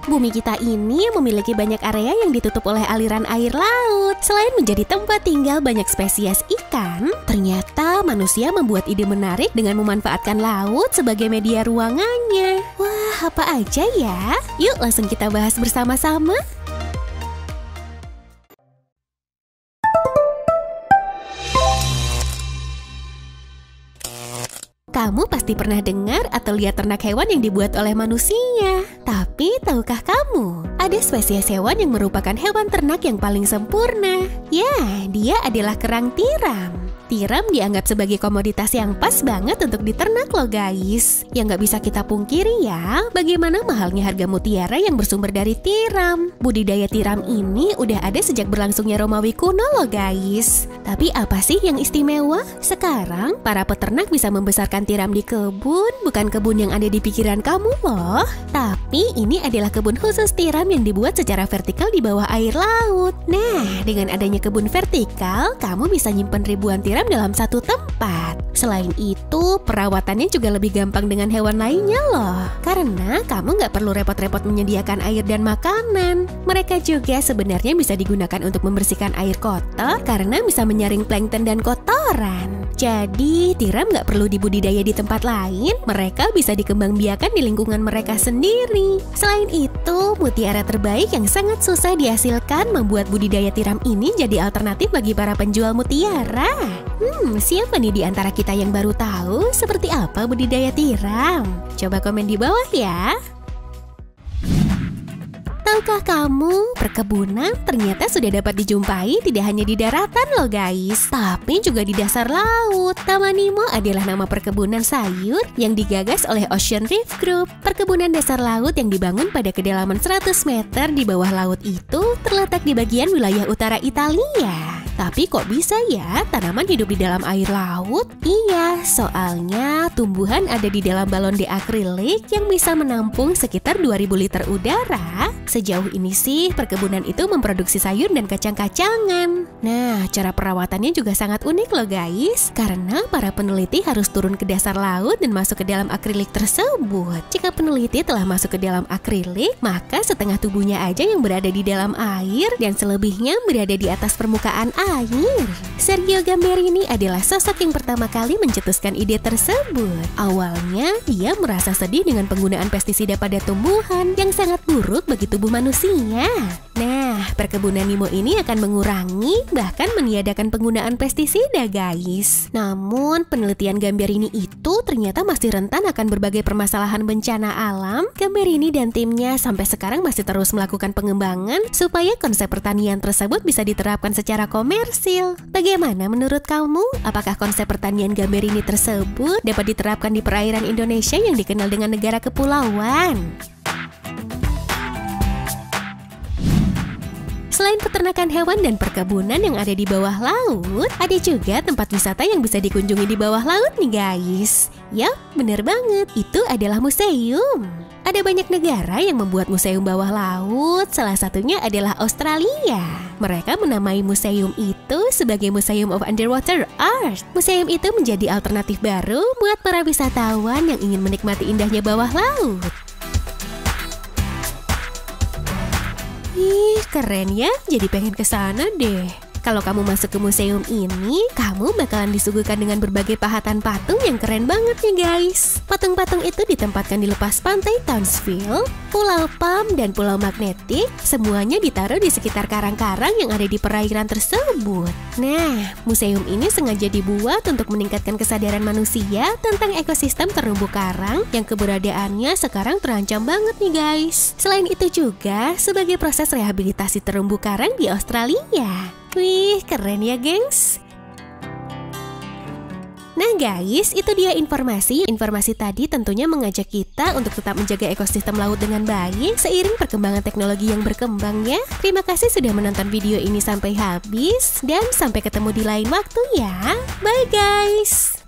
Bumi kita ini memiliki banyak area yang ditutup oleh aliran air laut. Selain menjadi tempat tinggal banyak spesies ikan, ternyata manusia membuat ide menarik dengan memanfaatkan laut sebagai media ruangannya. Wah, apa aja ya? Yuk langsung kita bahas bersama-sama. Kamu pasti pernah dengar atau lihat ternak hewan yang dibuat oleh manusia. Tapi tahukah kamu, ada spesies hewan yang merupakan hewan ternak yang paling sempurna? Ya, dia adalah kerang tiram. Tiram dianggap sebagai komoditas yang pas banget untuk diternak loh guys. Yang nggak bisa kita pungkiri ya, bagaimana mahalnya harga mutiara yang bersumber dari tiram. Budidaya tiram ini udah ada sejak berlangsungnya Romawi kuno loh guys. Tapi apa sih yang istimewa? Sekarang para peternak bisa membesarkan tiram di kebun, bukan kebun yang ada di pikiran kamu loh. Tapi ini adalah kebun khusus tiram yang dibuat secara vertikal di bawah air laut. Nah, dengan adanya kebun vertikal, kamu bisa nyimpen ribuan tiram dalam satu tempat. Selain itu, perawatannya juga lebih gampang dengan hewan lainnya loh. Karena kamu nggak perlu repot-repot menyediakan air dan makanan. Mereka juga sebenarnya bisa digunakan untuk membersihkan air kotor karena bisa menyaring plankton dan kotoran. Jadi, tiram nggak perlu dibudidaya di tempat lain, mereka bisa dikembangbiakan di lingkungan mereka sendiri. Selain itu, mutiara terbaik yang sangat susah dihasilkan membuat budidaya tiram ini jadi alternatif bagi para penjual mutiara. Siapa nih di antara kita yang baru tahu seperti apa budidaya tiram? Coba komen di bawah ya. Tahukah kamu, perkebunan ternyata sudah dapat dijumpai tidak hanya di daratan loh guys, tapi juga di dasar laut. Taman Nemo adalah nama perkebunan sayur yang digagas oleh Ocean Reef Group. Perkebunan dasar laut yang dibangun pada kedalaman 100 meter di bawah laut itu terletak di bagian wilayah utara Italia. Tapi kok bisa ya tanaman hidup di dalam air laut? Iya, soalnya tumbuhan ada di dalam balon de akrilik yang bisa menampung sekitar 2000 liter udara. Sejauh ini sih perkebunan itu memproduksi sayur dan kacang-kacangan. Nah, cara perawatannya juga sangat unik loh guys. Karena para peneliti harus turun ke dasar laut dan masuk ke dalam akrilik tersebut. Jika peneliti telah masuk ke dalam akrilik, maka setengah tubuhnya aja yang berada di dalam air dan selebihnya berada di atas permukaan air. Sergio Gamberini adalah sosok yang pertama kali mencetuskan ide tersebut. Awalnya, dia merasa sedih dengan penggunaan pestisida pada tumbuhan yang sangat buruk bagi tubuh manusia. Nah, perkebunan Nemo ini akan mengurangi bahkan meniadakan penggunaan pestisida guys. Namun, penelitian Gamberini itu ternyata masih rentan akan berbagai permasalahan bencana alam. Gamberini dan timnya sampai sekarang masih terus melakukan pengembangan supaya konsep pertanian tersebut bisa diterapkan secara komersil. Bagaimana menurut kamu? Apakah konsep pertanian Gamberini tersebut dapat diterapkan di perairan Indonesia yang dikenal dengan negara kepulauan? Selain peternakan hewan dan perkebunan yang ada di bawah laut, ada juga tempat wisata yang bisa dikunjungi di bawah laut nih guys. Yap, bener banget, itu adalah museum. Ada banyak negara yang membuat museum bawah laut, salah satunya adalah Australia. Mereka menamai museum itu sebagai Museum of Underwater Art. Museum itu menjadi alternatif baru buat para wisatawan yang ingin menikmati indahnya bawah laut. Ih, keren ya, jadi pengen ke sana deh. Kalau kamu masuk ke museum ini, kamu bakalan disuguhkan dengan berbagai pahatan patung yang keren banget nih guys. Patung-patung itu ditempatkan di lepas pantai Townsville, Pulau Palm, dan Pulau Magnetic. Semuanya ditaruh di sekitar karang-karang yang ada di perairan tersebut. Nah, museum ini sengaja dibuat untuk meningkatkan kesadaran manusia tentang ekosistem terumbu karang yang keberadaannya sekarang terancam banget nih guys. Selain itu juga sebagai proses rehabilitasi terumbu karang di Australia. Wih, keren ya gengs. Nah guys, itu dia informasi. Informasi tadi tentunya mengajak kita untuk tetap menjaga ekosistem laut dengan baik seiring perkembangan teknologi yang berkembang ya. Terima kasih sudah menonton video ini sampai habis dan sampai ketemu di lain waktu ya. Bye guys.